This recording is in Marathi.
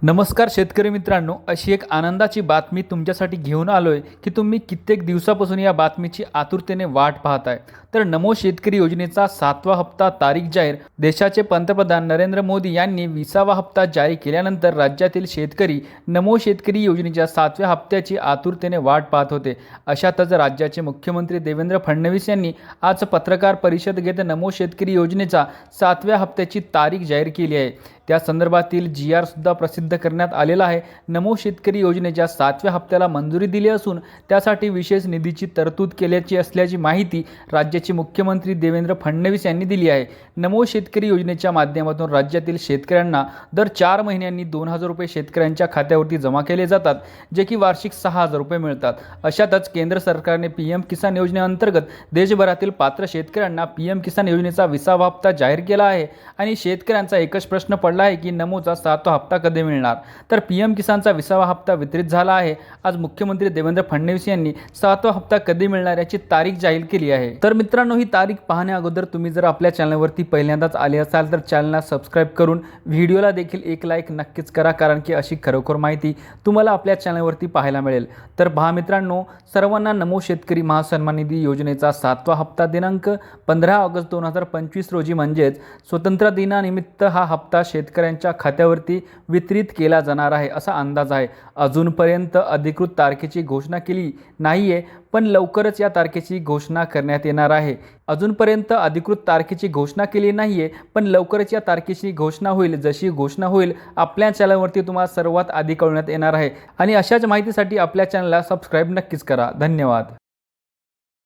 नमस्कार शेतकरी मित्रांनो, अशी एक आनंदाची बातमी तुमच्यासाठी घेऊन आलोय की तुम्ही कित्येक दिवसापासून या बातमीची आतुरतेने वाट पाहताय। तर नमो शेतकरी योजनेचा 7वा हप्ता तारीख जाहीर। देशाचे पंतप्रधान नरेंद्र मोदी यांनी 20वा हप्ता जारी केल्यानंतर राज्यातील शेतकरी नमो शेतकरी योजनेच्या 7व्या हप्त्याची आतुरतेने वाट पाहत होते। अशातच राज्याचे मुख्यमंत्री देवेंद्र फडणवीस यांनी आज पत्रकार परिषद घेत नमो शेतकरी योजनेचा 7व्या हप्त्याची तारीख जाहीर केली आहे। त्या संदर्भातील GR सुद्धा प्रसिद्ध करण्यात आलेला आहे। नमो शेतकरी योजनेच्या 7व्या हप्त्याला मंजुरी दिली असून त्यासाठी विशेष निधीची तरतूद केल्याची असल्याची माहिती राज्याचे मुख्यमंत्री देवेंद्र फडणवीस यांनी दिली आहे। नमो शेतकरी योजनेच्या माध्यमातून राज्यातील शेतकऱ्यांना दर 4 महिन्यांनी 2000 रुपये शेतकऱ्यांच्या खात्यावरती जमा केले जातात, जे की वार्षिक 6000 रुपये मिळतात। अशातच केंद्र सरकारने PM किसान योजनेअंतर्गत देशभरातील पात्र शेतकऱ्यांना PM किसान योजनेचा 20वा हप्ता जाहीर केला आहे आणि शेतकऱ्यांचा एकच प्रश्न पडला आहे की नमोचा 7वा हप्ता कधी मिळणार। तर PM किसानचा 20वा हप्ता वितरित झाला आहे। आज मुख्यमंत्री देवेंद्र फडणवीस यांनी 7वा हप्ता कधी मिळणार याची तारीख जाहीर केली आहे। तर मित्रांनो, ही तारीख पाहण्या अगोदर तुम्ही जर आपल्या चॅनलवरती पहिल्यांदाच आले असाल तर चॅनलला सबस्क्राइब करून व्हिडिओला देखील एक लाईक नक्कीच करा, कारण की अशी खरोखर माहिती तुम्हाला आपल्या चॅनलवरती पाहायला मिळेल। तर पहा मित्रांनो, सर्वांना नमो शेतकरी महासन्मान निधी योजनेचा 7वा हप्ता दिनांक 15 ऑगस्ट 2025 रोजी म्हणजेच स्वातंत्र्य दिनानिमित्त हा हप्ता शेतकऱ्यांच्या खात्यावरती वितरित केला जाणार आहे असा अंदाज आहे। अजूनपर्यंत अधिकृत तारखेची घोषणा केली नाहीये, पण लवकरच या तारखेची घोषणा करण्यात येणार आहे। अजूनपर्यंत अधिकृत तारखेची घोषणा केली नाहीये, पण लवकरच या तारखेची घोषणा होईल। जशी घोषणा होईल आपल्या चॅनलवरती तुम्हाला सर्वात आधी कळवण्यात येणार आहे। आणि अशाच माहितीसाठी आपल्या चॅनलला सबस्क्राइब नक्कीच करा। धन्यवाद।